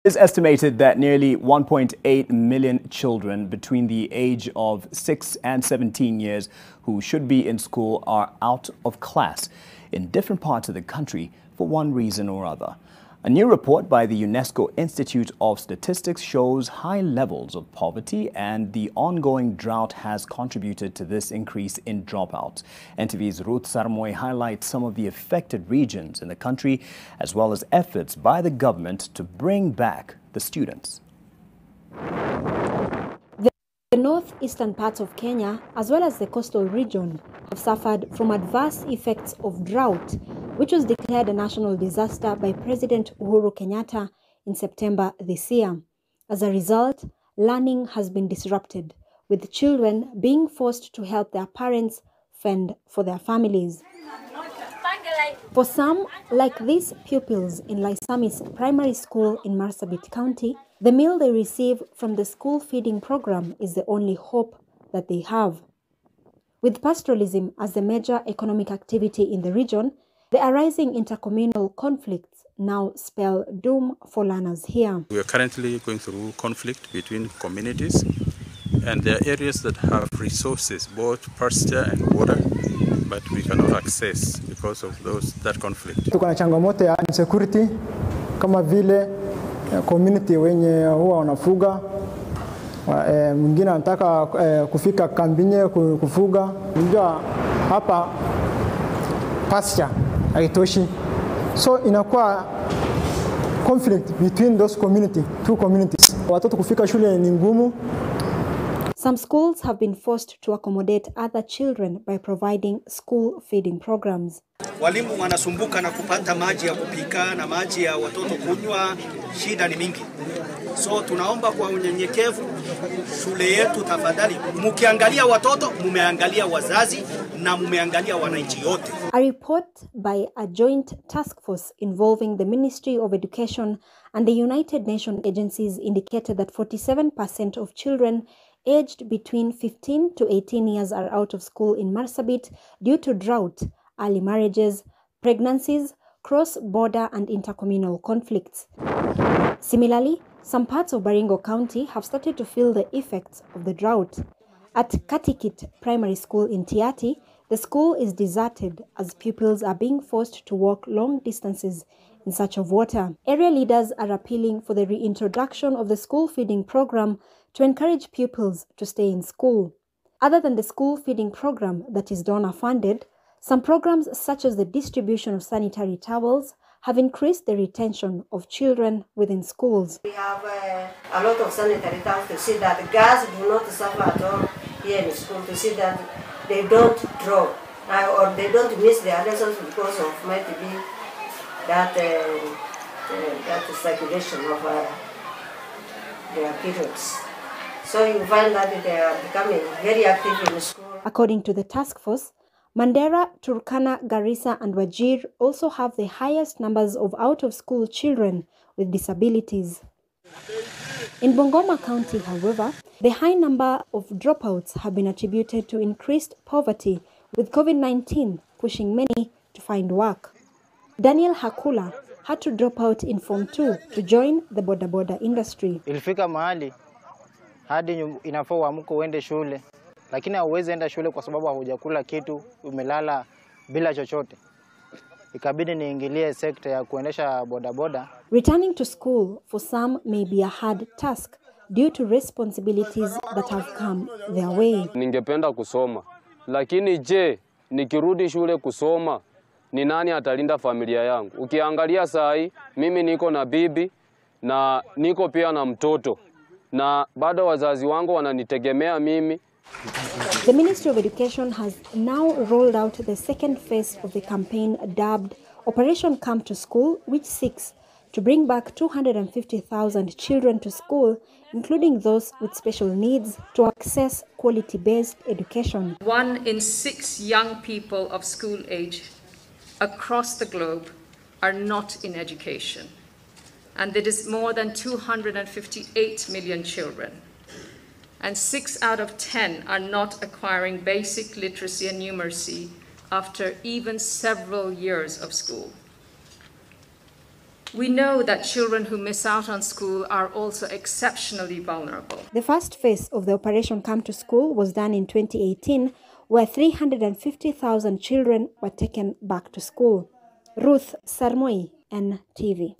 It is estimated that nearly 1.8 million children between the age of 6 and 17 years who should be in school are out of class in different parts of the country for one reason or other. A new report by the UNESCO Institute of Statistics shows high levels of poverty, and the ongoing drought has contributed to this increase in dropouts. NTV's Ruth Sarmoy highlights some of the affected regions in the country, as well as efforts by the government to bring back the students. The northeastern parts of Kenya, as well as the coastal region, have suffered from adverse effects of drought, which was declared a national disaster by President Uhuru Kenyatta in September this year. As a result, learning has been disrupted, with children being forced to help their parents fend for their families. For some, like these pupils in Laisamis Primary School in Marsabit County, the meal they receive from the school feeding program is the only hope that they have. With pastoralism as the major economic activity in the region, the arising intercommunal conflicts now spell doom for learners here. We are currently going through conflict between communities, and there are areas that have resources, both pasture and water, but we cannot access because of that conflict. Tuko na changamoto ya insecurity kama vile community wenye huwa wanafuga, mwingine anataka kufika kambini kufuga. Unajua hapa pasture haitoshi, so inakuwa conflict between those two communities. Watoto kufika shule ni ngumu. Some schools have been forced to accommodate other children by providing school feeding programs. Walimu wanasumbuka na kupata maji ya kupika na maji ya watoto kunywa, shida ni mingi. So tunaomba kwa unyenyekevu, shule yetu tafadhali, mukiangalia watoto, mumeangalia wazazi na mumeangalia wananchi yote. A report by a joint task force involving the Ministry of Education and the United Nations agencies indicated that 47% of children aged between 15 to 18 years are out of school in Marsabit due to drought, early marriages, pregnancies, cross-border and intercommunal conflicts. Similarly, some parts of Baringo County have started to feel the effects of the drought. At Katikit Primary School in Tiati, the school is deserted as pupils are being forced to walk long distances in search of water. Area leaders are appealing for the reintroduction of the school feeding program to encourage pupils to stay in school. Other than the school feeding program that is donor-funded, some programs such as the distribution of sanitary towels have increased the retention of children within schools. We have a lot of sanitary towels to see that the girls do not suffer at all here in school, to see that they don't drop or they don't miss their lessons because of might be that circulation of their periods. So you find that they are becoming very active in school. According to the task force, Mandera, Turkana, Garissa and Wajir also have the highest numbers of out-of-school children with disabilities. In Bungoma County, however, the high number of dropouts have been attributed to increased poverty, with COVID-19 pushing many to find work. Daniel Hakula had to drop out in Form 2 to join the boda industry. Ilifika mahali hadi inafaa uamke uende shule, lakini hauwezi enda shule kwa sababu hujakula kitu, umelala bila chochote. Ikabidi niingilie sekta ya kuendesha bodaboda. Returning to school for some may be a hard task due to responsibilities that have come their way. Ningependa kusoma, lakini je, nikirudi shule kusoma, ni nani atalinda familia yangu? Ukiangalia sahi, mimi niko na bibi na niko pia na mtoto, na bado wazazi wangu wananitegemea mimi. The Ministry of Education has now rolled out the second phase of the campaign dubbed Operation Come to School, which seeks to bring back 250,000 children to school, including those with special needs, to access quality-based education. 1 in 6 young people of school age across the globe are not in education, and there is more than 258 million children. And 6 out of 10 are not acquiring basic literacy and numeracy after even several years of school. We know that children who miss out on school are also exceptionally vulnerable. The first phase of the Operation Come to School was done in 2018, where 350,000 children were taken back to school. Ruth Sarmoi, NTV.